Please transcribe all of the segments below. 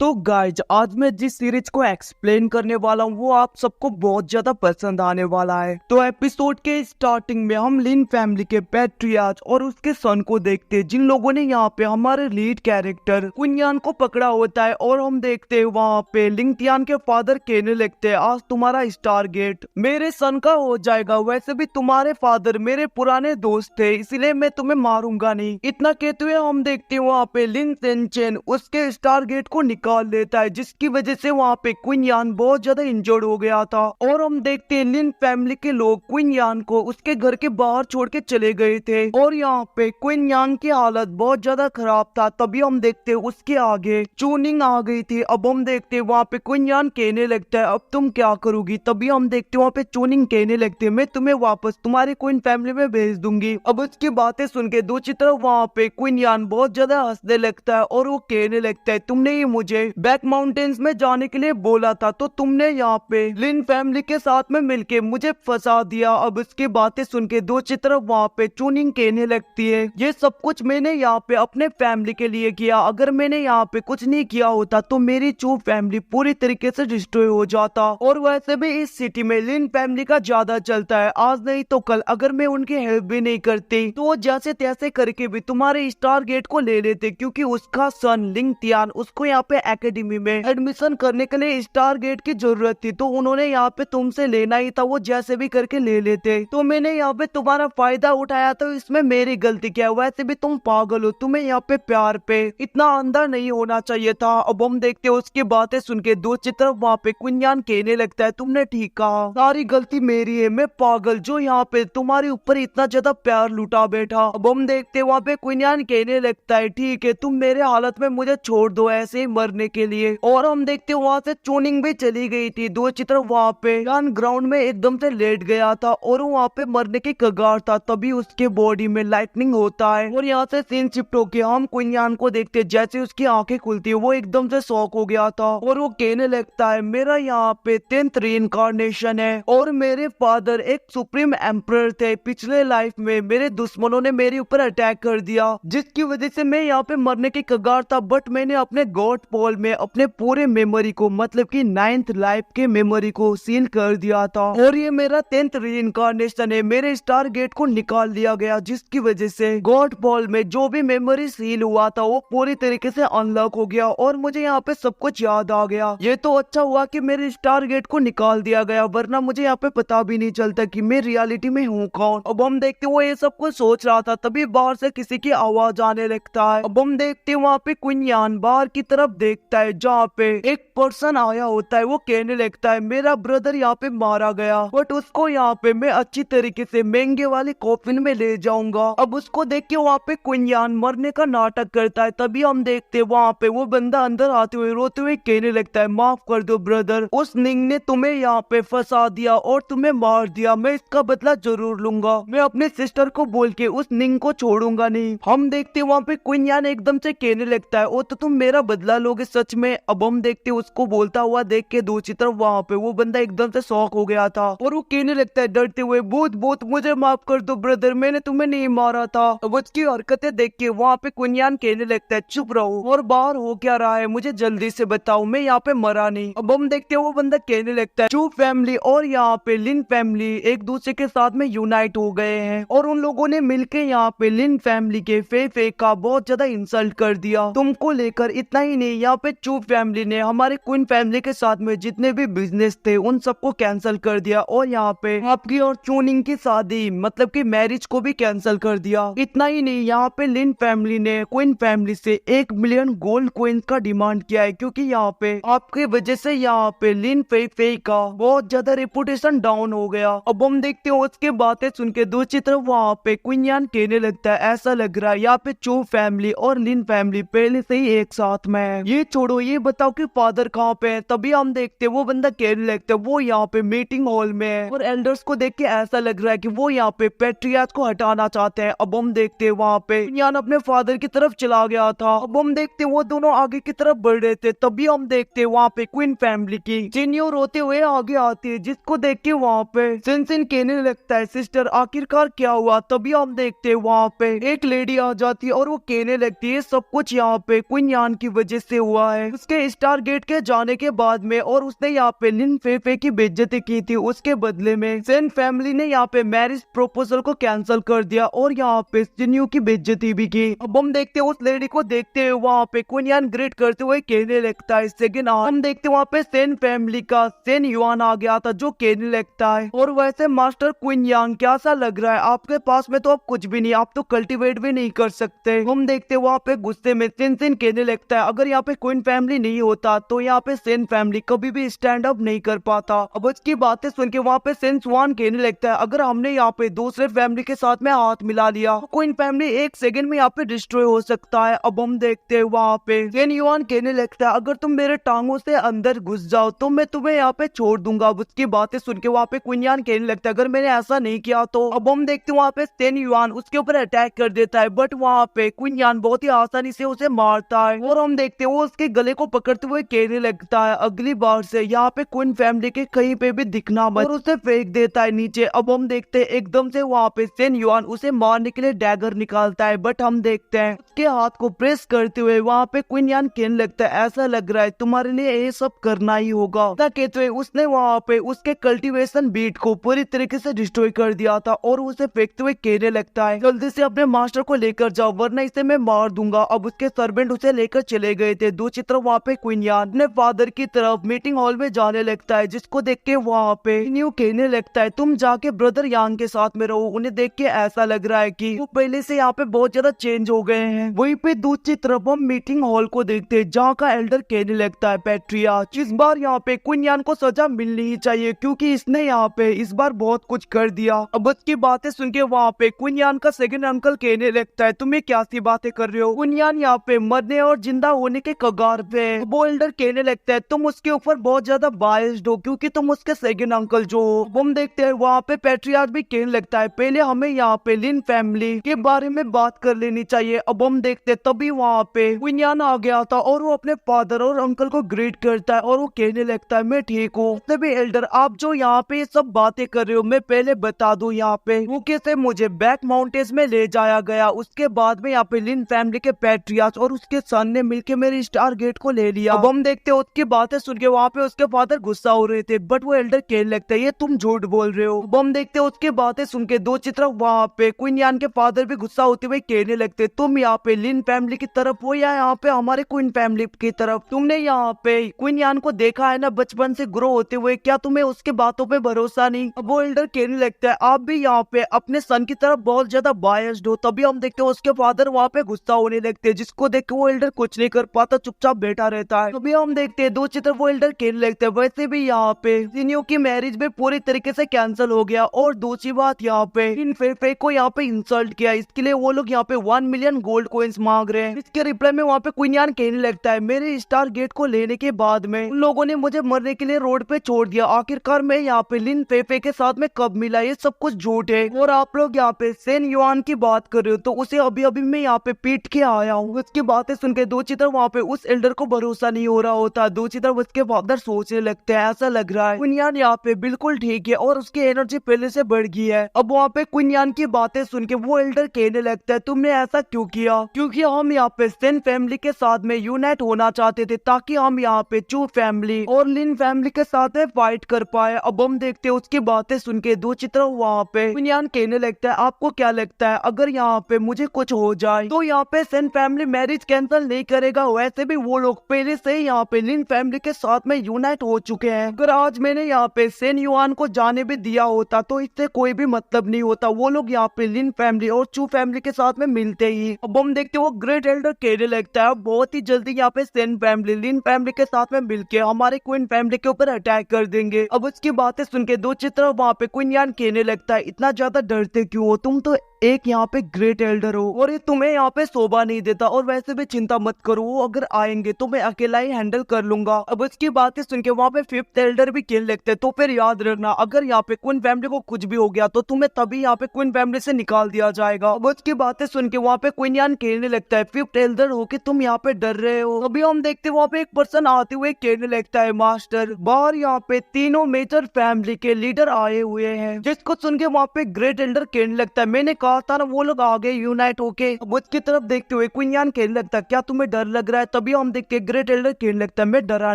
तो गाइज आज मैं जिस सीरीज को एक्सप्लेन करने वाला हूँ वो आप सबको बहुत ज्यादा पसंद आने वाला है। तो एपिसोड के स्टार्टिंग में हम लिन फैमिली के पैट्रियार्च और उसके सन को देखते हैं, जिन लोगों ने यहाँ पे हमारे लीड कैरेक्टर कुनयान को पकड़ा होता है। और हम देखते हैं वहाँ पे लिंगतियान के फादर कहने लगते हैं, आज तुम्हारा स्टार गेट मेरे सन का हो जाएगा। वैसे भी तुम्हारे फादर मेरे पुराने दोस्त थे, इसलिए मैं तुम्हें मारूंगा नहीं। इतना कहते हुए हम देखते हैं वहाँ पे लिन सेनचेन उसके स्टार गेट को निकाल लेता है, जिसकी वजह से वहाँ पे कुनयान बहुत ज्यादा इंजर्ड हो गया था। और हम देखते हैं लिन फैमिली के लोग कुनयान को उसके घर के बाहर छोड़ के चले गए थे और यहाँ पे कुनयान की हालत बहुत ज्यादा खराब था। तभी हम देखते हैं उसके आगे चूनिंग आ गई थी। अब हम देखते हैं वहाँ पे कुनयान कहने लगता है, अब तुम क्या करोगी। तभी हम देखते हैं वहाँ पे चूनिंग कहने लगते हैं, मैं तुम्हें वापस तुम्हारी क्वीन फैमिली में भेज दूंगी। अब उसकी बातें सुन के दूसरी तरफ वहाँ पे कुनयान बहुत ज्यादा हंसने लगता है और वो कहने लगता है, तुमने ही मुझे बैक माउंटेन्स में जाने के लिए बोला था, तो तुमने यहाँ पे लिन फैमिली के साथ में मिलके मुझे फंसा दिया। अब उसकी बातें सुन के दूसरी तरफ वहाँ पे चूनिंग कहने लगती है, ये सब कुछ मैंने यहाँ पे अपने फैमिली के लिए किया। अगर मैंने यहाँ पे कुछ नहीं किया होता तो मेरी चू फैमिली पूरी तरीके से डिस्ट्रॉय हो जाता। और वैसे भी इस सिटी में लिन फैमिली का ज्यादा चलता है, आज नहीं तो कल अगर मैं उनकी हेल्प भी नहीं करती तो जैसे तैसे करके भी तुम्हारे स्टार गेट को ले लेते, क्योंकि उसका सन लिंगतियान उसको यहाँ पे एकेडमी में एडमिशन करने के लिए स्टार गेट की जरूरत थी, तो उन्होंने यहाँ पे तुमसे लेना ही था, वो जैसे भी करके ले लेते। तो मैंने यहाँ पे तुम्हारा फायदा उठाया, तो इसमें मेरी गलती क्या है। वैसे भी तुम पागल हो, तुम्हें यहाँ पे प्यार पे इतना अंदर नहीं होना चाहिए था। अब हम देखते हैं उसकी बातें सुन के दूसरी तरफ वहाँ पे कुनयान कहने लगता है, तुमने ठीक कहा, सारी गलती मेरी है, मैं पागल जो यहाँ पे तुम्हारे ऊपर इतना ज्यादा प्यार लुटा बैठा। अब हम देखते हैं वहाँ पे कुनयान कहने लगता है, ठीक है तुम मेरे हालत में मुझे छोड़ दो ऐसे ही मरने के लिए। और हम देखते हैं वहाँ से चूनिंग भी चली गई थी। दूसरी तरफ वहाँ पे यान ग्राउंड में एकदम से लेट गया था और वहाँ पे मरने की कगार था। तभी उसके बॉडी में लाइटनिंग होता है और यहाँ से सीन शिफ्ट होके हम कुनयान को देखते हैं, जैसे उसकी आंखें खुलती है वो एकदम से शॉक हो गया था और वो कहने लगता है, मेरा यहाँ पे 10th रीइंकार्नेशन है और मेरे फादर एक सुप्रीम एम्परर थे। पिछले लाइफ में मेरे दुश्मनों ने मेरे ऊपर अटैक कर दिया, जिसकी वजह से मैं यहाँ पे मरने की कगार था, बट मैंने अपने गॉड पॉल में अपने पूरे मेमोरी को मतलब कि 9th लाइफ के मेमोरी को सील कर दिया था और ये मेरा 10th रीइंकार्नेशन है। मेरे स्टार गेट को निकाल दिया गया, जिसकी वजह से गॉड पॉल में जो भी मेमोरी सील हुआ था वो पूरी तरीके से अनलॉक हो गया और मुझे यहाँ पे सब कुछ याद आ गया। ये तो अच्छा हुआ कि मेरे स्टार गेट को निकाल दिया गया, वरना मुझे यहाँ पे पता भी नहीं चलता कि मैं रियलिटी में हूँ कौन। अब हम देखते वो ये सब कुछ सोच रहा था, तभी बाहर से किसी की आवाज आने लगता है। अब हम देखते वहाँ पे कुनयान बाहर की तरफ देखता है, जहाँ पे एक पर्सन आया होता है। वो कहने लगता है, मेरा ब्रदर यहाँ पे मारा गया, बट उसको यहाँ पे मैं अच्छी तरीके से महंगे वाले कॉफिन में ले जाऊंगा। अब उसको देख के वहाँ पे कुनयान मरने का नाटक करता है। तभी हम देखते वहाँ पे वो बंदा अंदर आते हुए रोते हुए कहने लगता है, माफ कर दो ब्रदर, उस निंग ने तुम्हें यहाँ पे फंसा दिया और तुम्हें मार दिया, मैं इसका बदला जरूर लूंगा। मैं अपने सिस्टर को बोल के उस निंग को छोड़ूंगा नहीं। हम देखते वहाँ पे कुनयान एकदम से कहने लगता है, ओ तो तुम मेरा बदला लोगे सच में। अब हम देखते उसको बोलता हुआ देख के दूसरी तरफ वहाँ पे वो बंदा एकदम से शॉक हो गया था और वो कहने लगता है डरते हुए, भूत भूत मुझे माफ कर दो ब्रदर, मैंने तुम्हें नहीं मारा था। अब उसकी हरकतें देख के वहाँ पे कुनयान कहने लगता है, चुप रहो और बाहर हो क्या रहा है मुझे जल्दी से बताओ, मैं यहाँ पे मरा नहीं। अब हम देखते वो बंदा कहने लगता है, चू फैमिली और यहाँ पे लिन फैमिली एक दूसरे के साथ में यूनाइट हो गए हैं और उन लोगों ने मिलके यहाँ पे लिन फैमिली के फे का बहुत ज्यादा इंसल्ट कर दिया तुमको लेकर। इतना ही नहीं, यहाँ पे चू फैमिली ने हमारे क्वीन फैमिली के साथ में जितने भी बिजनेस थे उन सबको कैंसिल कर दिया और यहाँ पे आपकी और चूनिंग की शादी मतलब की मैरिज को भी कैंसिल कर दिया। इतना ही नहीं, यहाँ पे लिन फैमिली ने क्वीन फैमिली से 1 मिलियन गोल्ड कॉइन का डिमांड किया है, क्योंकि यहाँ पे आपकी वजह से यहाँ पे लिन फे का बहुत ज्यादा रेपुटेशन डाउन हो गया। अब हम देखते हैं उसके बातें सुन के दूसरी तरफ वहाँ पे कुनयान कहने लगता है, ऐसा लग रहा है यहाँ पे चू फैमिली और लिन फैमिली पहले से ही एक साथ में है। ये छोड़ो, ये बताओ कि फादर कहाँ पे है। तभी हम देखते वो बंदा कहने लगता है, वो यहाँ पे मीटिंग हॉल में है और एल्डर्स को देख के ऐसा लग रहा है कि वो यहाँ पे पैट्रियार्च को हटाना चाहते हैं। अब हम देखते वहाँ पे कुनयान अपने फादर की तरफ चला गया था। अब हम देखते वो दोनों आगे की तरफ बढ़ रहे थे। तभी हम देखते वहाँ पे क्वीन फैमिली की जिनियो रोते हुए आगे आती है, जिसको देख के वहाँ पे सिन कहने लगता है, सिस्टर आखिरकार क्या हुआ। तभी हम देखते वहाँ पे एक लेडी आ जाती है और वो कहने लगती है, सब कुछ यहाँ पे कुनयान की वजह से हुआ हुआ है उसके स्टार गेट के जाने के बाद में, और उसने यहाँ पे लिन फेफे की बेइज्जती की थी। उसके बदले में सेन फैमिली ने यहाँ पे मैरिज प्रपोजल को कैंसिल कर दिया और यहाँ पे जिन्यू की बेइज्जती भी की। अब हम देखते हैं उस लेडी को देखते हुए वहाँ पे क्वीन यान ग्रेट करते हुए कहने लगता है सेकंड हम देखते वहाँ पे सेन फैमिली का सेन युआन आ गया था जो कहने लगता है, और वैसे मास्टर क्वीन यान कैसा लग रहा है, आपके पास में तो अब कुछ भी नहीं, आप तो कल्टीवेट भी नहीं कर सकते। हम देखते वहाँ पे गुस्से में सेन कहने लगता है अगर यहाँ पे क्वीन फैमिली नहीं होता तो यहाँ पे सेन फैमिली कभी भी स्टैंड अप नहीं कर पाता। अब उसकी बातें सुन के वहाँ पे सेन स्वान कहने लगता है अगर हमने यहाँ पे दूसरे फैमिली के साथ में हाथ मिला लिया तो क्वीन फैमिली एक सेकंड में यहाँ पे डिस्ट्रॉय हो सकता है। अब हम देखते हैं वहाँ पे सेन युआन कहने लगता है अगर तुम मेरे टांगों से अंदर घुस जाओ तो मैं तुम्हें यहाँ पे छोड़ दूंगा। अब उसकी बातें सुन के वहाँ पे क्वीन यान कहने लगता है अगर मैंने ऐसा नहीं किया तो। अब हम देखते हैं वहाँ पे सेन युआन उसके ऊपर अटैक कर देता है, बट वहाँ पे क्वीन यान बहुत ही आसानी से उसे मारता है, और हम देखते हैं वो उसके गले को पकड़ते हुए कहने लगता है अगली बार से यहाँ पे क्वीन फैमिली के कहीं पे भी दिखना मत, और उसे फेंक देता है नीचे। अब हम देखते हैं एकदम से वहाँ पे सेन युआन उसे मारने के लिए डैगर निकालता है, बट हम देखते हैं उसके हाथ को प्रेस करते हुए वहाँ पे क्वीन यान कहने लगता है ऐसा लग रहा है तुम्हारे लिए ये सब करना ही होगा। कहते हुए उसने वहाँ पे उसके कल्टीवेशन बीट को पूरी तरीके से डिस्ट्रॉय कर दिया था, और उसे फेंकते हुए कहने लगता है जल्दी से अपने मास्टर को लेकर जाओ वरना इसे मैं मार दूंगा। अब उसके सर्वेंट उसे लेकर चले गए थे। दूसरी तरफ वहाँ पे क्वीन यान अपने फादर की तरफ मीटिंग हॉल में जाने लगता है, जिसको देख के वहाँ पे न्यू कहने लगता है तुम जाके ब्रदर यांग के साथ में रहो, उन्हें देख के ऐसा लग रहा है कि वो पहले से यहाँ पे बहुत ज्यादा चेंज हो गए हैं। वहीं पे दूसरी तरफ हम मीटिंग हॉल को देखते हैं जहाँ का एल्डर कहने लगता है पैट्रियार्च इस बार यहाँ पे क्वीन यान को सजा मिलनी ही चाहिए क्योंकि इसने यहाँ पे इस बार बहुत कुछ कर दिया। अब उसकी बातें सुन के वहाँ पे क्वीन यान का सेकंड अंकल कहने लगता है तुम ये क्या सी बातें कर रहे हो, क्वीन यान यहाँ पे मरने और जिंदा होने के कगार पे है। वो एल्डर कहने लगता है तुम उसके ऊपर बहुत ज्यादा बायस्ड हो क्योंकि तुम उसके सेकंड अंकल जो हो। हम देखते हैं वहाँ पे पैट्रियार्च भी कहने लगता है पहले हमें यहाँ पे लिन फैमिली के बारे में बात कर लेनी चाहिए। अब हम देखते तभी वहाँ पे क्वीन यान आ गया था और वो अपने फादर और अंकल को ग्रीट करता है और वो कहने लगता है मैं ठीक हूँ। तभी एल्डर आप जो यहाँ पे ये सब बातें कर रहे हो मैं पहले बता दूं यहाँ पे वो कैसे मुझे बैक माउंटेन्स में ले जाया गया, उसके बाद में यहाँ पे लिन फैमिली के पैट्रियार्च और उसके सन ने मिलके मेरे स्टार गेट को ले लिया। अब हम देखते हैं उसकी बातें सुन के वहाँ पे उसके फादर गुस्सा हो रहे थे, बट वो एल्डर कहने लगता है ये तुम झूठ बोल रहे हो। अब हम देखते हैं उसकी बातें सुन के दो चित्र वहाँ पे क्वीन यान के फादर भी गुस्सा होते हुए कहने लगते तुम यहाँ पे लिन फैमिली की तरफ हो या यहाँ पे हमारे क्वीन फैमिली की तरफ, तुमने यहाँ पे क्वीन यान को देखा है ना बचपन से ग्रो होते हुए, क्या तुम्हें उसके बातों पे भरोसा नहीं। अब वो एल्डर कहने लगता है आप भी यहाँ पे अपने सन की तरफ बहुत ज्यादा बायस्ड हो। तभी हम देखते हैं उसके फादर वहाँ पे गुस्सा होने लगते हैं, जिसको देख के वो एल्डर कुछ नहीं कर पाता, चुपचाप बैठा रहता है। तभी हम देखते हैं दो चित्र वो एल्डर कहने लगते हैं वैसे भी यहाँ पे जिन्यू की मैरिज भी पूरी तरीके से कैंसिल हो गया, और दूसरी बात यहाँ पे इन फेफे को यहाँ पे इंसल्ट किया, इसके लिए वो लोग यहाँ पे 1 मिलियन गोल्ड कॉइंस मांग रहे हैं। इसके रिप्लाई में वहाँ पे क्वीन यान कहने लगता है मेरे स्टार गेट को लेने के बाद में उन लोगों ने मुझे मरने के लिए रोड पे छोड़ दिया, आखिरकार मैं यहाँ पे लिन फेफे के साथ में कब मिला, ये सब कुछ झूठ है। और आप लोग यहाँ पे सेन युआन की बात कर रहे हो तो उसे अभी अभी मैं यहाँ पे पीट के आया हूँ। उसकी बातें सुन के दो चित्र वहाँ पे उस एल्डर को भरोसा नहीं हो रहा होता, दो चित्र उसके फादर सोचने लगते हैं ऐसा लग रहा है क्वीन यान यहाँ पे बिल्कुल ठीक है और उसकी एनर्जी पहले से बढ़ गई है। अब वहाँ पे क्वीन यान की बातें सुन के वो एल्डर कहने लगता है तुमने ऐसा क्यों किया, क्योंकि हम यहाँ पे सेन फैमिली के साथ में यूनाइट होना चाहते थे ताकि हम यहाँ पे चू फैमिली और लिन फैमिली के साथ में फाइट कर पाए। अब हम देखते हैं उसकी बातें सुन के दो चित्र वहाँ पे क्वीन यान कहने लगता है आपको क्या लगता है अगर यहाँ पे मुझे कुछ हो जाए तो यहाँ पे सेन फैमिली मैरिज कैंसिल नहीं करेगा, वैसे भी वो लोग पहले से ही यहाँ पे लिन फैमिली के साथ में यूनाइट हो चुके हैं। अगर आज मैंने यहाँ पे सेन युआन को जाने भी दिया होता तो इससे कोई भी मतलब नहीं होता, वो लोग यहाँ पे लिन फैमिली और चू फैमिली के साथ में मिलते ही। अब हम देखते हैं वो ग्रेट एल्डर कहने लगता है बहुत ही जल्दी यहाँ पे सेन फैमिली लिन फैमिली के साथ में मिलके हमारे क्वीन फैमिली के ऊपर अटैक कर देंगे। अब उसकी बातें सुन के दो चित्र वहाँ पे क्वीन यान कहने लगता है इतना ज्यादा डरते क्यों हो, तुम तो एक यहाँ पे ग्रेट एल्डर हो और ये तुम्हें यहाँ पे शोभा नहीं देता, और वैसे भी चिंता मत करो वो अगर आएंगे तो मैं अकेला ही हैंडल कर लूंगा। अब उसकी बातें सुन के वहाँ पे फिफ्थ एल्डर भी कहने लगते हैं तो फिर याद रखना अगर यहाँ पे क्वीन फैमिली को कुछ भी हो गया तो तुम्हें तभी यहाँ पे क्वीन फैमिली से निकाल दिया जाएगा। अब उसकी बातें सुन के वहाँ पे क्वीन यान कहने लगता है फिफ्थ एल्डर हो कि तुम यहाँ पे डर रहे हो। अभी हम देखते वहाँ पे एक पर्सन आते हुए कहने लगता है मास्टर बाहर यहाँ पे तीनों मेजर फैमिली के लीडर आए हुए हैं, जिसको सुन के वहाँ पे ग्रेट एल्डर कहने लगता है मैंने कहा लास्ट था ना वो लोग आगे यूनाइट होके अब उसकी तरफ देखते हुए क्वीन यान कहने लगता है क्या तुम्हें डर लग रहा है। तभी हम देखते ग्रेट एल्डर कहने लगता है मैं डरा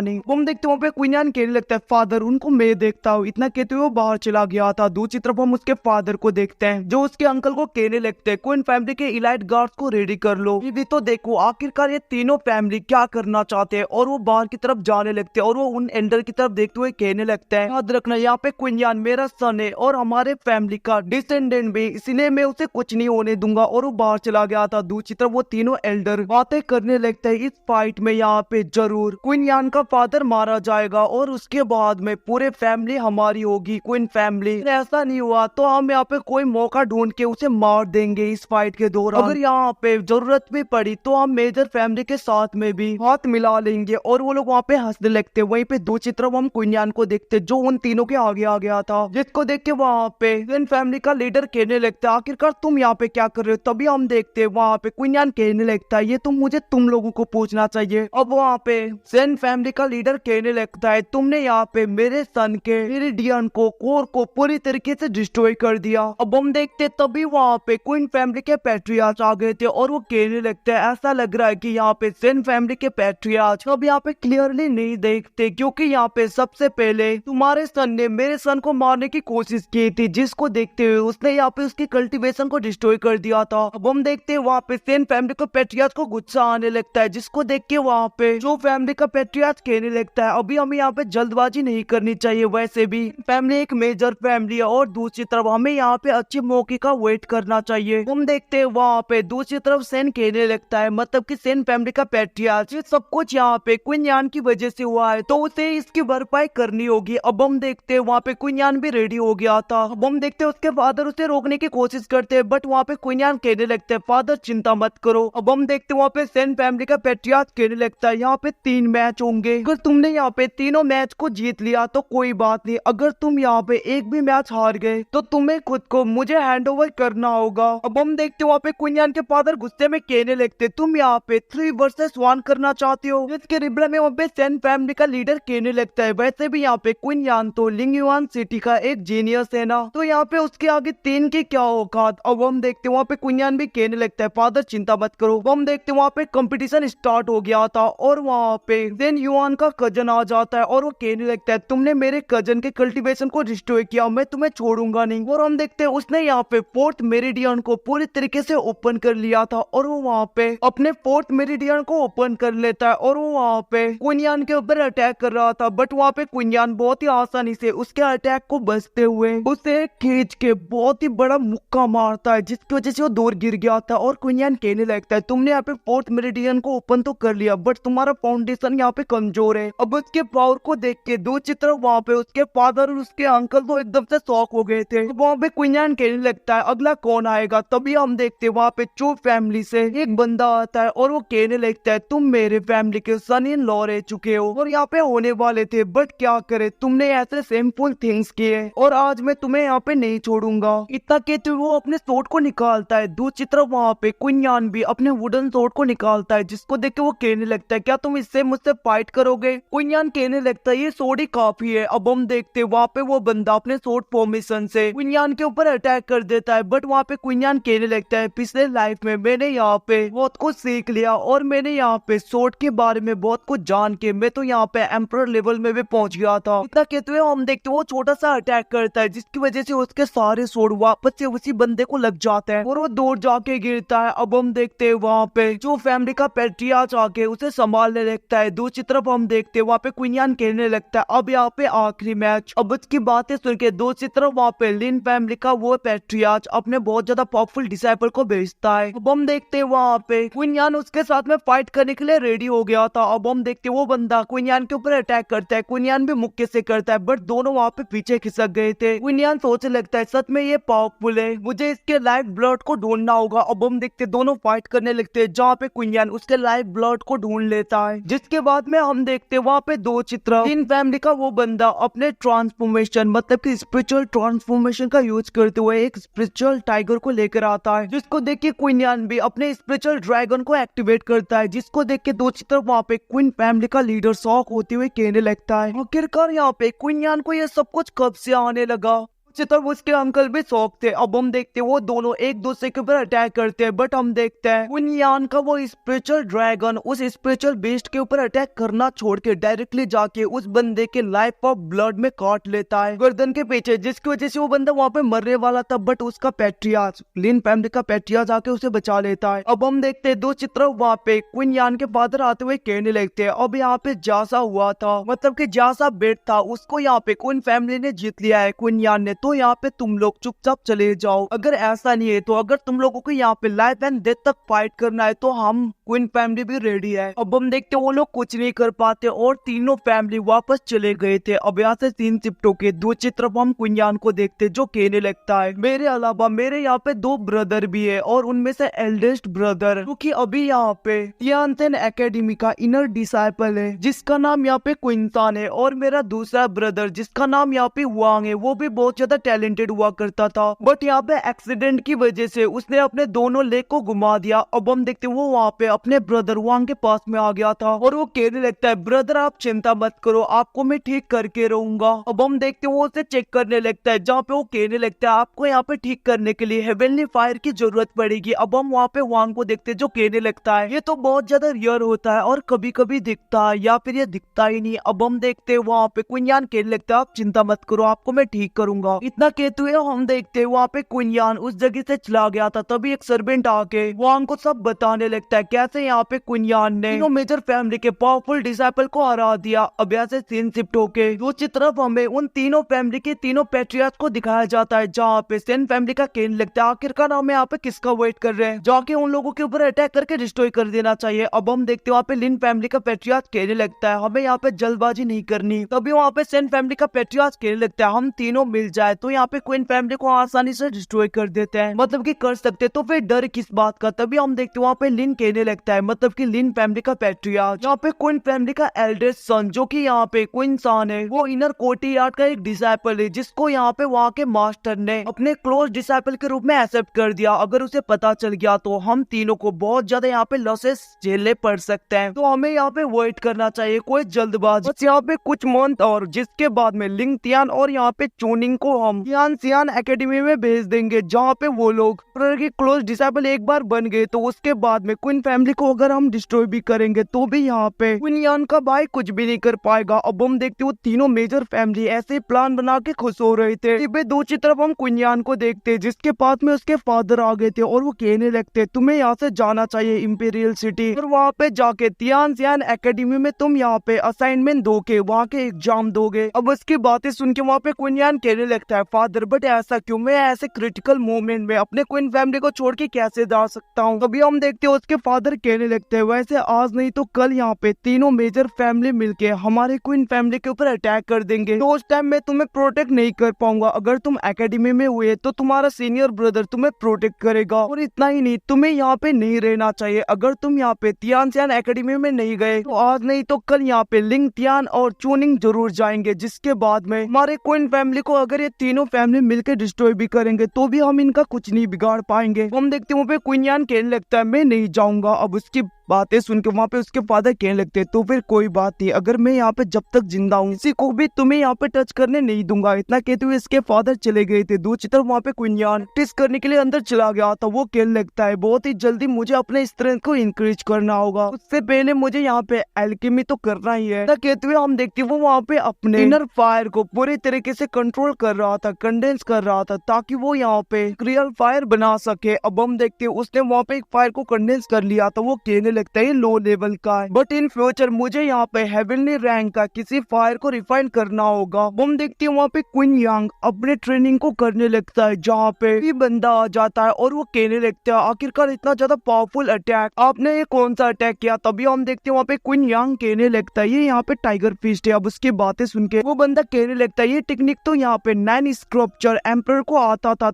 नहीं। हम देखते वहाँ पे क्वीन यान कहने लगता है फादर उनको मैं देखता हूँ। इतना कहते हुए वो बाहर चला गया था। दूसरी तरफ हम उसके फादर को देखते हैं जो उसके अंकल को कहने लगते हैं क्वीन फैमिली के इलाइट गार्ड्स को रेडी कर लो। भी तो देखो आखिरकार ये तीनों फैमिली क्या करना चाहते हैं। और वो बाहर की तरफ जाने लगते हैं और वो उन एल्डर की तरफ देखते हुए कहने लगता है याद रखना यहाँ पे क्वीन यान मेरा सन है और हमारे फैमिली का डिसेंडेंट भी, इसलिए मैं उसे कुछ नहीं होने दूंगा। और वो बाहर चला गया था। दूसरी तरफ वो तीनों एल्डर बातें करने लगते हैं इस फाइट में यहाँ पे जरूर क्वीन यान का फादर मारा जाएगा और उसके बाद में पूरे फैमिली हमारी होगी क्वीन फैमिली। ऐसा नहीं हुआ तो हम यहाँ पे कोई मौका ढूंढ के उसे मार देंगे इस फाइट के दौरान। अगर यहाँ पे जरूरत भी पड़ी तो हम मेजर फैमिली के साथ में भी हाथ मिला लेंगे। और वो लोग वहाँ पे हंसने लगते। वहीं पे दूसरी तरफ हम क्वीन यान को देखते जो उन तीनों के आगे आ गया था, जिसको देख के वहाँ पे क्वीन फैमिली का लीडर कहने लगता है आखिरकार तुम यहाँ पे क्या कर रहे हो। तभी हम देखते वहाँ पे क्वीन यान कहने लगता है ये तो मुझे तुम लोगों को पूछना चाहिए। अब वहाँ पे सेन फैमिली का लीडर कहने लगता है तुमने यहाँ पे मेरे सन के मेरिडियन को कोर को पूरी तरीके से डिस्ट्रॉय कर दिया। अब हम देखते तभी वहाँ पे क्वीन फैमिली के पैट्रियार्च आ गए थे और वो कहने लगते हैं ऐसा लग रहा है कि यहाँ पे सेन फैमिली के पैट्रियार्च अब यहाँ पे क्लियरली नहीं देखते क्योंकि यहाँ पे सबसे पहले तुम्हारे सन ने मेरे सन को मारने की कोशिश की थी, जिसको देखते हुए उसने यहाँ पे उसकी कल्टीवेशन को डिस्ट्रॉय कर दिया था। अब हम देखते हैं वहाँ पे सेन फैमिली को पैट्रियार्च को गुस्सा आने लगता है, जिसको देख के वहाँ पे जो फैमिली का पैट्रियार्च कहने लगता है अभी हमें यहाँ पे जल्दबाजी नहीं करनी चाहिए। वैसे भी फैमिली एक मेजर फैमिली है और दूसरी तरफ हमें यहाँ पे अच्छे मौके का वेट करना चाहिए। हम देखते हैं वहाँ पे दूसरी तरफ सेन कहने लगता है मतलब कि सेन फैमिली का पैट्रियार्च सब कुछ यहाँ पे क्वीन यान की वजह से हुआ है तो उसे इसकी भरपाई करनी होगी। अब हम देखते हैं वहाँ पे क्वीन यान भी रेडी हो गया था। अब हम देखते हैं उसके फादर उसे रोकने की कोशिश करते हैं बट वहाँ पे क्वीन यान कहने लगते हैं फादर चिंता मत करो। अब हम देखते हैं वहाँ पे सेन फैमिली का पैट्रियार्च कहने लगता है यहाँ पे 3 मैच होंगे, अगर तुमने यहाँ पे तीनों मैच को जीत लिया तो कोई बात नहीं, अगर तुम यहाँ पे एक भी मैच हार गए तो तुम्हें खुद को मुझे हैंड ओवर करना होगा। अब हम देखते वहाँ पे क्वीन यान के फादर गुस्से में कहने लगते तुम यहाँ पे 3 वर्सेस 1 करना चाहते हो, जिसके रिप्लाई में वहाँ पे सेन फैमिली का लीडर कहने लगता है वैसे भी यहाँ पे क्वीन यान तो लिंगयुआन सिटी का एक जीनियस है ना, तो यहाँ पे उसके आगे 3 की क्या औकात। अब हम देखते वहाँ पे क्वीन यान भी कहने लगता है फादर चिंता मत करो। हम देखते वहाँ पे कंपटीशन स्टार्ट हो गया था और वहाँ पे सेन युआन का कजन आ जाता है और वो कहने लगता है तुमने मेरे कजन के कल्टीवेशन को डिस्ट्रॉय किया, मैं तुम्हें छोड़ूंगा नहीं। और हम देखते हैं उसने यहाँ पे 4th मेरिडियन को पूरी तरीके से ओपन कर लिया था और वो वहाँ पे अपने 4th मेरिडियन को ओपन कर लेता है और वो वहाँ पे क्वीन यान के ऊपर अटैक कर रहा था बट वहाँ पे क्वीन यान बहुत ही आसानी से उसके अटैक को बचते हुए उसे खींच के बहुत ही बड़ा मुक्का मारता है, जिसकी वजह से वो दूर गिर गया था। और क्वीन यान कहने लगता है तुमने यहाँ पे 4th मेरिडियन को ओपन तो कर लिया बट तुम्हारा फाउंडेशन यहाँ पे कमजोर है। अब उसके पावर को देख के दूसरी तरफ वहाँ पे उसके फादर और उसके अंकल तो एकदम से शॉक हो गए थे। वहाँ पे क्वीन यान कहने लगता है अगला कौन आएगा। तभी हम देखते वहाँ पे चू फैमिली से एक बंदा आता है और वो कहने लगता है तुम मेरे फैमिली के सन इन लॉ रह चुके हो और यहाँ पे होने वाले थे बट क्या करे तुमने ऐसे सिंपल थिंग्स किए और आज मैं तुम्हें यहाँ पे नहीं छोड़ूंगा। इतना कहते वो अपने सोट को निकालता है। दूसरी तरफ वहाँ पे क्वीन यान भी अपने वुडन सोट को निकालता है, जिसको देख के वो कहने लगता है क्या तुम इससे मुझसे फाइट करोगे। क्वीन यान कहने लगता है ये सोड ही काफी है। अब हम देखते वहाँ पे वो बंदा अपने सोड फॉर्मेशन से क्वीन यान के ऊपर अटैक कर देता है बट वहाँ पे क्वीन यान कहने लगता है पिछले लाइफ में मैंने यहाँ पे बहुत कुछ सीख लिया और मैंने यहाँ पे सोड के बारे में बहुत कुछ जान के मैं तो यहाँ पे एम्परर लेवल में भी पहुंच गया था। इतना कहते हुए हम देखते वो छोटा सा अटैक करता है जिसकी वजह से उसके सारे सोड वापस से उसी बंदे को लग जाते हैं और वो दूर जाके गिरता है। अब हम देखते हैं वहाँ पे जो फैमिली का पैट्रियार्च आके उसे संभालने लगता है। दूसरी तरफ हम देखते हैं वहाँ पे क्वीन यान कहने लगता है अब यहाँ पे आखिरी मैच। अब उसकी बातें सुन के दूसरी तरफ वहाँ पे लिन फैमिली का वो पैट्रियार्च अपने बहुत ज्यादा पावरफुल डिसाइपल को भेजता है। अब हम देखते हैं वहाँ पे क्वीन यान उसके साथ में फाइट करने के लिए रेडी हो गया था। अब हम देखते हैं वो बंदा क्वीन यान के ऊपर अटैक करता है, क्वीन यान भी मुक्के से करता है बट दोनों वहाँ पे पीछे खिसक गए थे। क्वीन यान सोचने लगता है सच में ये पावरफुल है, मुझे इसके लाइफ ब्लड को ढूंढना होगा। अब हम देखते दोनों फाइट करने लगते हैं जहाँ पे क्वीन यान उसके लाइफ ब्लड को ढूंढ लेता है, जिसके बाद में हम देखते वहाँ पे 2 चित्र लिन फैमिली का वो बंदा अपने ट्रांसफॉर्मेशन मतलब कि स्पिरिचुअल ट्रांसफॉर्मेशन का यूज करते हुए एक स्पिरिचुअल टाइगर को लेकर आता है, जिसको देख के क्वीन यान भी अपने स्पिरिचुअल ड्रैगन को एक्टिवेट करता है, जिसको देख के दूसरी तरफ वहाँ पे क्वीन फैमिली का लीडर शॉक होते हुए कहने लगता है आखिरकार यहाँ पे क्वीन यान को ये सब कुछ कब से आने लगा। तब उसके अंकल भी शौक थे। अब हम देखते हैं वो दोनों एक दूसरे के ऊपर अटैक करते हैं, बट हम देखते हैं क्वीन यान का वो स्पिरिचुअल ड्रैगन उस स्पिरिचुअल बीस्ट के ऊपर अटैक करना छोड़ के डायरेक्टली जाके उस बंदे के लाइफ ऑफ ब्लड में काट लेता है गर्दन के पीछे, जिसकी वजह से वो बंदा वहाँ पे मरने वाला था, बट उसका पैट्रियार्च लिन फैमिली का पैट्रियार्च आके उसे बचा लेता है। अब हम देखते हैं दो चित्र वहाँ पे क्वीन यान के फादर आते हुए कहने लगते हैं अब यहाँ पे जासा हुआ था, मतलब कि जासा बेट था, उसको यहाँ पे क्वीन फैमिली ने जीत लिया है क्वीन यान ने, तो यहाँ पे तुम लोग चुपचाप चले जाओ। अगर ऐसा नहीं है तो अगर तुम लोगों को यहाँ पे लाइफ एंड डेथ तक फाइट करना है तो हम क्वीन फैमिली भी रेडी है। अब हम देखते वो लोग कुछ नहीं कर पाते और तीनों फैमिली वापस चले गए थे। अब यहाँ से सीन शिफ्ट होके दूसरी तरफ हम क्वीन यान को देखते जो कहने लगता है मेरे अलावा मेरे यहाँ पे दो ब्रदर भी है और उनमें से एल्डेस्ट ब्रदर क्योंकि अभी यहाँ पे तियानसेन एकेडमी का इनर डिसाइपल है जिसका नाम यहाँ पे क्विंसान है, और मेरा दूसरा ब्रदर जिसका नाम यहाँ पे हुआंग है वो भी बहुत ज्यादा टैलेंटेड हुआ करता था, बट यहाँ पे एक्सीडेंट की वजह से उसने अपने दोनों लेग को घुमा दिया। अब हम देखते वो वहाँ पे अपने ब्रदर वांग के पास में आ गया था और वो कहने लगता है ब्रदर आप चिंता मत करो, आपको मैं ठीक करके रहूंगा। अब हम देखते वो उसे चेक करने लगता है जहाँ पे वो कहने लगता है आपको यहाँ पे ठीक करने के लिए हेवनली फायर की जरूरत पड़ेगी। अब हम वहाँ पे वांग को देखते जो कहने लगता है ये तो बहुत ज्यादा रियर होता है और कभी कभी दिखता है या फिर ये दिखता ही नहीं। अब हम देखते वहाँ पे क्वीन यान कहने लगता है आप चिंता मत करो, आपको मैं ठीक करूंगा। इतना कहते हुए हम देखते वहाँ पे क्वीन यान उस जगह से चला गया था, तभी एक सर्वेंट आके वांग को सब बताने लगता है कैसे यहाँ पे क्वीन यान ने तीनों मेजर फैमिली के पावरफुल डिसाइपल को हरा दिया। अब यहाँ से सीन शिफ्ट होके दूसरी तरफ हमें उन तीनों फैमिली के तीनों पैट्रियार्च को दिखाया जाता है जहाँ पे सेन फैमिली का कहने लगता है आखिरकार हमें यहाँ पे किसका वेट कर रहे हैं, जाके उन लोगों के ऊपर अटैक करके डिस्ट्रॉय कर देना चाहिए। अब हम देखते वहाँ पे लिन फैमिली का पैट्रियार्च कहने लगता है हमें यहाँ पे जल्दबाजी नहीं करनी, तभी वहाँ पे सेन फैमिली का पैट्रियार्च कहने लगता है हम तीनों मिल जाए तो यहाँ पे क्वीन फैमिली को आसानी से डिस्ट्रॉय कर देते हैं, मतलब कि कर सकते, तो फिर डर किस बात का। तभी हम देखते वहाँ पे लिन कहने लगता है मतलब कि लिन फैमिली का पैट्रियार्च यहाँ पे क्वीन फैमिली का एल्डेस्ट सन जो कि यहाँ पे क्वीन सान है वो इनर कोर्टियार्ड का एक डिसाइपल है जिसको यहाँ पे वहाँ के मास्टर ने अपने क्लोज डिसाइपल के रूप में एक्सेप्ट कर दिया। अगर उसे पता चल गया तो हम तीनों को बहुत ज्यादा यहाँ पे लॉसेस झेलने पड़ सकते हैं, तो हमें यहाँ पे वेट करना चाहिए, कोई जल्दबाजी बस यहाँ पे कुछ मंथ और जिसके बाद में लिंग तियान और यहाँ पे चूनिंग को हम सियान एकेडमी में भेज देंगे जहाँ पे वो लोग क्लोज डिसाइपल एक बार बन गए तो उसके बाद में क्वीन फैमिली को अगर हम डिस्ट्रॉय भी करेंगे तो भी यहाँ पे क्वीन यान का भाई कुछ भी नहीं कर पाएगा। अब हम देखते वो तीनों मेजर फैमिली ऐसे प्लान बना के खुश हो रहे थे। दूसरी तरफ हम क्वीन यान को देखते जिसके पास में उसके फादर आ गए थे और वो कहने लगते तुम्हें यहाँ से जाना चाहिए इंपीरियल सिटी और वहाँ पे जाके तियानसेन एकेडमी में तुम यहाँ पे असाइनमेंट दोगे, वहाँ के एग्जाम दोगे। अब उसकी बातें सुन के वहाँ पे क्वीन यान कहने लगता है फादर बट ऐसा क्यों, मैं ऐसे क्रिटिकल मोमेंट में अपने क्वीन फैमिली को छोड़ के कैसे जा सकता हूँ। तभी हम देखते हैं उसके फादर कहने लगते हैं वैसे आज नहीं तो कल यहाँ पे तीनों मेजर फैमिली मिलके हमारे क्वीन फैमिली के ऊपर अटैक कर देंगे, तो उस टाइम मैं तुम्हें प्रोटेक्ट नहीं कर पाऊंगा। अगर तुम एकेडमी में हुए तो तुम्हारा सीनियर ब्रदर तुम्हें प्रोटेक्ट करेगा, और इतना ही नहीं तुम्हें यहाँ पे नहीं रहना चाहिए। अगर तुम यहाँ पे तियानसेन एकेडमी में नहीं गए तो आज नहीं तो कल यहाँ पे लिंग तियान और चूनिंग जरूर जाएंगे, जिसके बाद में हमारे क्वीन फैमिली को अगर ये तीनों फैमिली मिलकर डिस्ट्रॉय भी करेंगे तो भी हम इनका कुछ नहीं बिगाड़ पाएंगे। हम देखते हैं वहाँ पे क्वीन यान कहने लगता है मैं नहीं जाऊंगा। अब उसकी बातें सुन के वहाँ पे उसके फादर कहने लगते तो फिर कोई बात नहीं, अगर मैं यहाँ पे जब तक जिंदा हूँ किसी को भी तुम्हें यहाँ पे टच करने नहीं दूंगा। इतना कहते हुए इसके फादर चले गए थे। दूसरी तरफ वहाँ पे क्वीन यान टेस्ट करने के लिए अंदर चला गया था। वो कहने लगता है बहुत ही जल्दी मुझे अपने स्ट्रेंथ को इंक्रीज करना होगा, उससे पहले मुझे यहाँ पे एल्केमी तो करना ही है। कहते हुए हम देखते वो वहाँ पे अपने इनर फायर को पूरी तरीके से कंट्रोल कर रहा था, कंडेंस कर रहा था ताकि वो यहाँ पे रियल फायर बना सके। अब हम देखते उसने वहाँ पे एक फायर को कंडेंस कर लिया था। वो कहने लगता है लो लेवल का है बट इन फ्यूचर मुझे यहाँ पे हेवनली रैंक का किसी फायर को रिफाइन करना होगा। हम देखते हैं वहाँ पे क्वीन यांग अपने ट्रेनिंग को करने लगता है जहाँ पे ये बंदा आ जाता है और वो कहने लगता है आखिरकार इतना ज्यादा पावरफुल अटैक आपने ये कौन सा अटैक किया। तभी हम देखते हैं वहाँ पे क्वीन यांग कहने लगता है ये यहाँ पे टाइगर फिस्ट है। अब उसकी बातें सुन के वो बंदा कहने लगता है ये टेक्निक तो यहाँ पे 9 स्क्रप्चर एम्पर को आता था।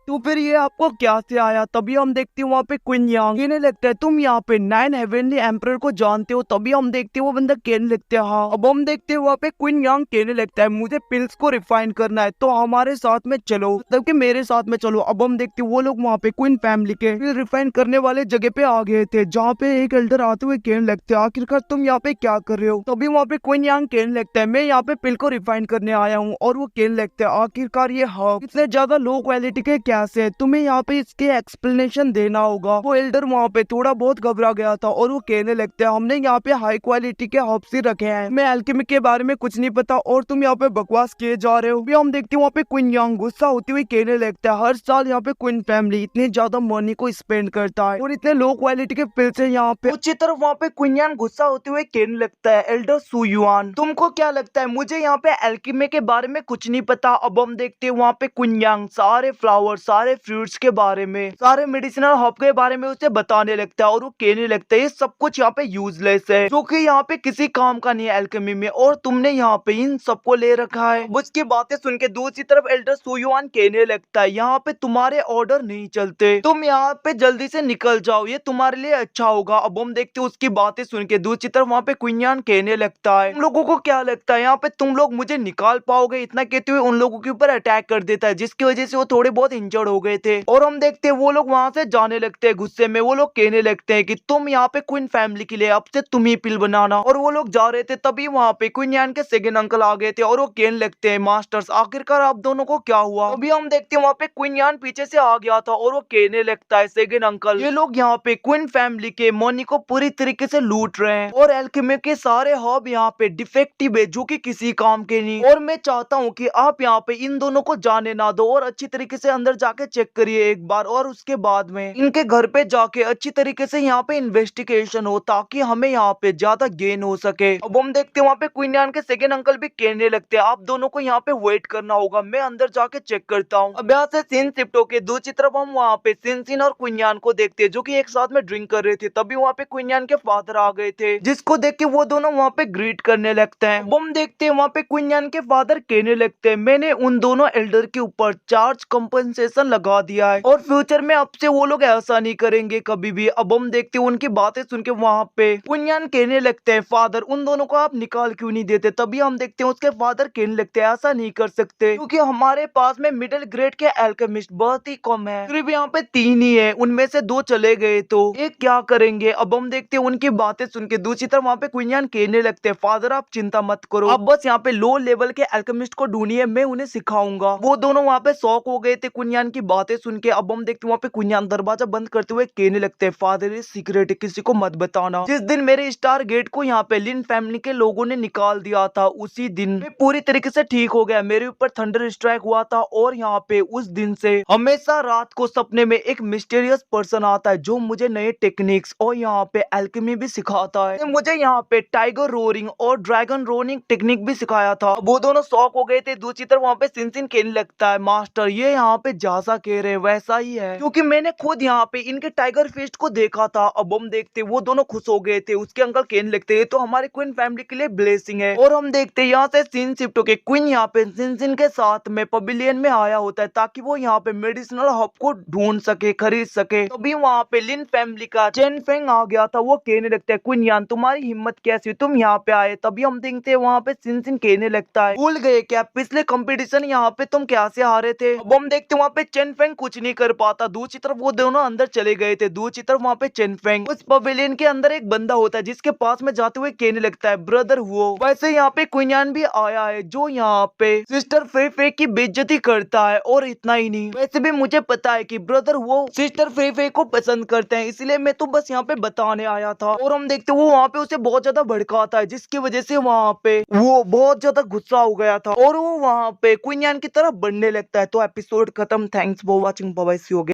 तो फिर ये आपको क्या से आया? तभी हम देखते हैं वहाँ पे क्वीन यांग कहने लगता है तुम यहाँ पे 9 हेवनली एम्परर को जानते हो? तभी हम देखते हैं वो बंदा कहने लगता है हाँ। अब हम देखते हैं वहाँ पे क्वीन यांग कहने लगता है मुझे पिल्स को रिफाइन करना है तो हमारे साथ में चलो, मतलब कि मेरे साथ में चलो। अब हम देखते हैं वो लोग वहाँ पे क्वीन फैमिली के पिल रिफाइन करने वाले जगह पे आ गए थे, जहाँ पे एक एल्डर आते हुए कहने लगते हैं आखिरकार तुम यहाँ पे क्या कर रहे हो? तभी वहाँ पे क्वीन यांग कहने लगता है मैं यहाँ पे पिल को रिफाइन करने आया हूँ। और वो कहने लगता है आखिरकार ये हब इतने ज्यादा लो क्वालिटी के कैसे, तुम्हें यहाँ पे इसके एक्सप्लेनेशन देना होगा। वो एल्डर वहाँ पे थोड़ा बहुत घबरा गया था और वो कहने लगता है हमने यहाँ पे हाई क्वालिटी के हब्स ही रखे हैं, मैं एल्केमी के बारे में कुछ नहीं पता और तुम यहाँ पे बकवास किए जा रहे हो। भी हम देखते हैं वहाँ पे क्वीन यांग गुस्सा होती हुई कहने लगता है हर साल यहाँ पे क्वीन फैमिली इतनी ज्यादा मनी को स्पेंड करता है और इतने लो क्वालिटी के पिल्स है यहाँ पे। उसी तरफ वहाँ पे क्वीन यांग गुस्सा होते हुए कहने लगता है एल्डर सु युआन तुमको क्या लगता है मुझे यहाँ पे एल्केमी के बारे में कुछ नहीं पता? अब हम देखते हैं वहाँ पे क्वीन यांग सारे फ्लावर सारे फ्रूट्स के बारे में सारे मेडिसिनल हर्ब के बारे में उसे बताने लगता है और वो कहने लगता है ये सब कुछ यहाँ पे यूजलेस है जो कि यहाँ पे किसी काम का नहीं है एल्केमी में, और तुमने यहाँ पे इन सबको ले रखा है। उसकी बातें सुन के दूसरी तरफ एल्डर सु युआन कहने लगता है यहाँ पे तुम्हारे ऑर्डर नहीं चलते, तुम यहाँ पे जल्दी से निकल जाओ ये तुम्हारे लिए अच्छा होगा। अब हम देखते हैं उसकी बातें सुन के दूसरी तरफ वहाँ पे क्वीन यांग कहने लगता है तुम लोगों को क्या लगता है यहाँ पे तुम लोग मुझे निकाल पाओगे? इतना कहते हुए उन लोगों के ऊपर अटैक कर देता है जिसकी वजह से वो थोड़े बहुत इंजर्ड हो गए थे। और हम देखते हैं वो लोग वहां से जाने लगते हैं गुस्से में। वो लोग कहने लगते हैं कि तुम यहाँ पे क्वीन फैमिली के लिए अब से तुम ही पिल बनाना। और वो लोग जा रहे थे तभी वहाँ पे क्वीन यांग के सेकंड अंकल आ गए थे और वो कहने लगते हैं मास्टर्स आखिरकार आप दोनों को क्या हुआ? अभी हम देखते हैं वहाँ पे क्वीन यांग पीछे से आ गया था और वो कहने लगता है सेकंड अंकल ये लोग यहाँ पे क्वीन फैमिली के मनी को पूरी तरीके से लूट रहे हैं और एल्केमी के सारे हब यहाँ पे डिफेक्टिव है जो कि किसी काम के नहीं, और मैं चाहता हूँ कि आप यहाँ पे इन दोनों को जाने ना दो और अच्छी तरीके से अंदर जाके चेक करिए एक बार, और उसके बाद में इनके घर पे जाके अच्छी तरीके से यहाँ पे इन्वेस्टिगेशन हो ताकि हमें यहाँ पे ज्यादा गेन हो सके। अब हम देखते हैं वहाँ पे क्वीन यांग के सेकंड अंकल भी कहने लगते हैं आप दोनों को यहाँ पे वेट करना होगा, मैं अंदर जाके चेक करता हूँ। अब यहाँ से सीन शिफ्ट होके दूसरी तरफ हम वहाँ पे सिन और क्वीन यांग को देखते हैं जो की एक साथ में ड्रिंक कर रहे थे। तभी वहाँ पे क्वीन यांग के फादर आ गए थे जिसको देख के वो दोनों वहाँ पे ग्रीट करने लगते हैं। अब हम देखते हैं वहाँ पे क्वीन यांग के फादर कहने लगते हैं मैंने उन दोनों एल्डर के ऊपर चार्ज कंपनसेशन लगा दिया है और फ्यूचर में अब से वो लोग ऐसा नहीं करेंगे कभी भी। अब हम देखते हैं उनकी बातें सुन के वहाँ पे क्वीन यांग कहने लगते हैं फादर उन दोनों को आप निकाल क्यों नहीं देते? तभी हम देखते हैं उसके फादर कहने लगते हैं ऐसा नहीं कर सकते क्योंकि हमारे पास में मिडिल ग्रेड के एल्केमिस्ट बहुत ही कम है, सिर्फ यहाँ पे 3 ही है, उनमें से 2 चले गए तो एक क्या करेंगे? अब हम देखते हैं उनकी बातें सुन के दूसरी तरफ वहाँ पे क्वीन यांग कहने लगते हैं फादर आप चिंता मत करो, आप बस यहाँ पे लो लेवल के एल्केमिस्ट को ढूंढिए, मैं उन्हें सिखाऊंगा। वो दोनों वहाँ पे शॉक हो गए थे क्वीन यांग की बातें सुन के। अब हम देखते हैं वहाँ पे क्वीन यांग दरवाजा बंद करते हुए कहने लगते हैं फादर ये सीक्रेट है किसी को मत बताना। जिस दिन मेरे स्टार गेट को यहाँ पे लिन फैमिली के लोगों ने निकाल दिया था उसी दिन मैं पूरी तरीके से ठीक हो गया, मेरे ऊपर थंडर स्ट्राइक हुआ था और यहाँ पे उस दिन से हमेशा रात को सपने में एक मिस्टीरियस पर्सन आता है जो मुझे नए टेक्निक्स और यहाँ पे एल्केमी भी सिखाता है। मुझे यहाँ पे टाइगर रोरिंग और ड्रैगन रोरिंग टेक्निक भी सिखाया था। वो दोनों शॉक हो गए थे। दूसरी तरफ वहाँ पे सिन कहने लगता है मास्टर ये यहाँ पे जैसा कह रहे वैसा ही है क्योंकि मैंने खुद यहाँ पे इनके टाइगर फिस्ट को देखा था। अब हम देखते वो दोनों खुश हो गए थे। उसके अंकल कहने लगते हैं तो हमारे क्वीन फैमिली के लिए ब्लेसिंग है। और हम देखते यहाँ से सीन शिफ्ट होके क्वीन यहाँ पे सिन के साथ में पवेलियन में आया होता है ताकि वो यहाँ पे मेडिसिनल हब को ढूंढ सके खरीद सके। तभी वहाँ पे लिन फैमिली का चेन फेंग आ गया था। वो कहने लगता है क्वीन यान तुम्हारी हिम्मत कैसी हुई तुम यहाँ पे आए? तभी हम देखते हैं वहाँ पे सिन कहने लगता है भूल गए क्या पिछले कंपटीशन यहाँ पे तुम कैसे हारे थे? अब हम देखते वहाँ पे चेन फेंग कुछ नहीं कर पाता। दूसरी तरफ वो दोनों अंदर चले गए थे। दूसरी तरफ वहाँ पे चेन फेंग उस पवेलियन के अंदर एक बंदा होता है जिसके पास में जाते हुए कहने लगता है ब्रदर हुओ। वैसे यहाँ पे क्वीन यान भी आया है जो यहाँ पे सिस्टर फे फे की बेइज्जती करता है। और इतना ही नहीं वैसे भी मुझे पता है कि ब्रदर वो सिस्टर फे फे को पसंद करते हैं इसलिए मैं तो बस यहाँ पे बताने आया था। और हम देखते वो वहाँ पे उसे बहुत ज्यादा भड़काता है जिसकी वजह से वहाँ पे वो बहुत ज्यादा गुस्सा हो गया था और वो वहाँ पे क्वीन यान की तरफ बढ़ने लगता है। तो एपिसोड खत्म। Thanks for watching. Bye bye. See you again.